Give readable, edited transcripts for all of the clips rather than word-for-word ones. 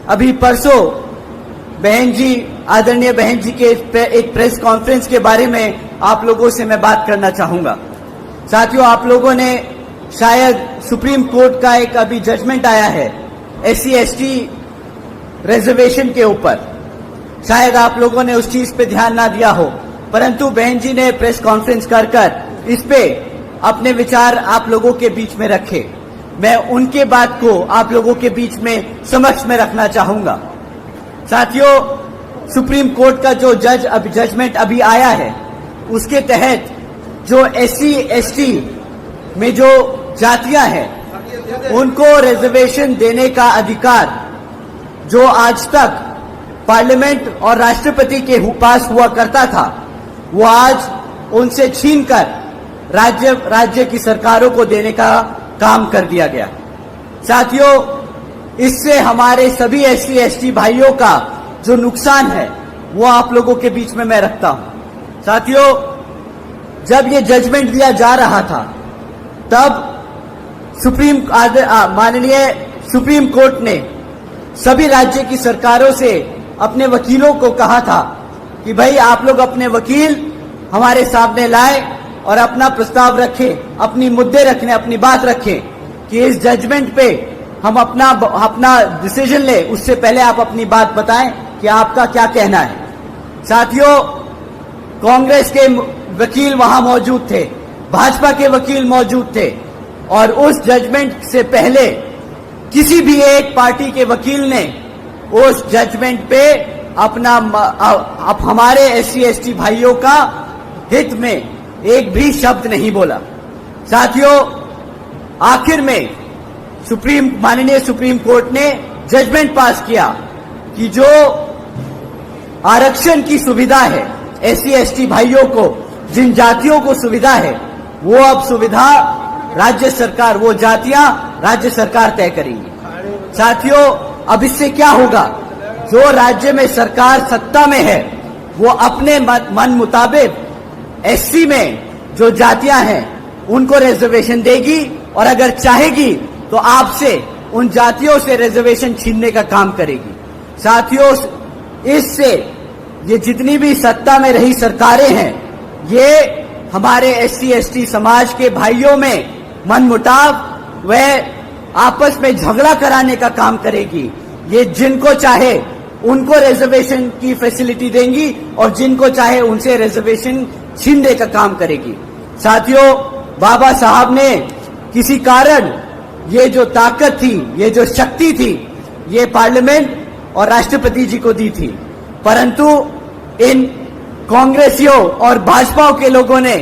अभी परसों बहन जी, आदरणीय बहन जी के एक प्रेस कॉन्फ्रेंस के बारे में आप लोगों से मैं बात करना चाहूंगा। साथियों, आप लोगों ने शायद सुप्रीम कोर्ट का एक अभी जजमेंट आया है SC/ST रिजर्वेशन के ऊपर, शायद आप लोगों ने उस चीज पे ध्यान ना दिया हो, परंतु बहन जी ने प्रेस कॉन्फ्रेंस कर इस पे अपने विचार आप लोगों के बीच में रखे। मैं उनके बात को आप लोगों के बीच में समक्ष में रखना चाहूंगा। साथियों, सुप्रीम कोर्ट का जो जजमेंट अभी आया है, उसके तहत जो SC/ST में जो जातियां हैं उनको रिजर्वेशन देने का अधिकार जो आज तक पार्लियामेंट और राष्ट्रपति के पास हुआ करता था, वो आज उनसे छीनकर राज्य की सरकारों को देने का काम कर दिया गया। साथियों, इससे हमारे सभी SC/ST भाइयों का जो नुकसान है वो आप लोगों के बीच में मैं रखता हूं। साथियों, जब ये जजमेंट दिया जा रहा था तब माननीय सुप्रीम कोर्ट ने सभी राज्य की सरकारों से अपने वकीलों को कहा था कि भाई आप लोग अपने वकील हमारे सामने लाए और अपना प्रस्ताव रखें, अपनी मुद्दे रखने, अपनी बात रखें कि इस जजमेंट पे हम अपना डिसीजन ले, उससे पहले आप अपनी बात बताएं कि आपका क्या कहना है। साथियों, कांग्रेस के वकील वहां मौजूद थे, भाजपा के वकील मौजूद थे और उस जजमेंट से पहले किसी भी एक पार्टी के वकील ने उस जजमेंट पे हमारे SC/ST भाइयों का हित में एक भी शब्द नहीं बोला। साथियों, आखिर में माननीय सुप्रीम कोर्ट ने जजमेंट पास किया कि जो आरक्षण की सुविधा है SC/ST भाइयों को, जिन जातियों को सुविधा है, वो अब सुविधा राज्य सरकार, वो जातियां राज्य सरकार तय करेंगी। साथियों, अब इससे क्या होगा, जो राज्य में सरकार सत्ता में है वो अपने मन मुताबिक SC में जो जातियां हैं उनको रिजर्वेशन देगी और अगर चाहेगी तो आपसे उन जातियों से रिजर्वेशन छीनने का काम करेगी। साथियों, इससे ये जितनी भी सत्ता में रही सरकारें हैं, ये हमारे SC/ST समाज के भाइयों में मनमुटाव व आपस में झगड़ा कराने का काम करेगी। ये जिनको चाहे उनको रिजर्वेशन की फैसिलिटी देंगी और जिनको चाहे उनसे रिजर्वेशन छीनने का काम करेगी। साथियों, बाबा साहब ने किसी कारण ये जो ताकत थी, ये जो शक्ति थी, ये पार्लियामेंट और राष्ट्रपति जी को दी थी, परंतु इन कांग्रेसियों और भाजपा के लोगों ने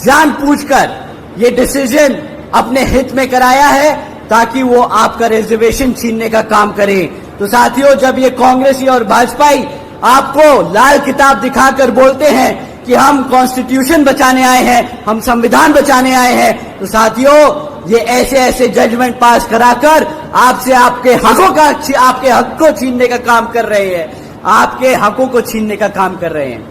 जानबूझकर ये डिसीजन अपने हित में कराया है ताकि वो आपका रिजर्वेशन छीनने का काम करे। तो साथियों, जब ये कांग्रेसी और भाजपाई आपको लाल किताब दिखाकर बोलते हैं कि हम कॉन्स्टिट्यूशन बचाने आए हैं, हम संविधान बचाने आए हैं, तो साथियों, ये ऐसे जजमेंट पास कराकर आपसे आपके हक को छीनने का काम कर रहे हैं, आपके हकों को छीनने का काम कर रहे हैं।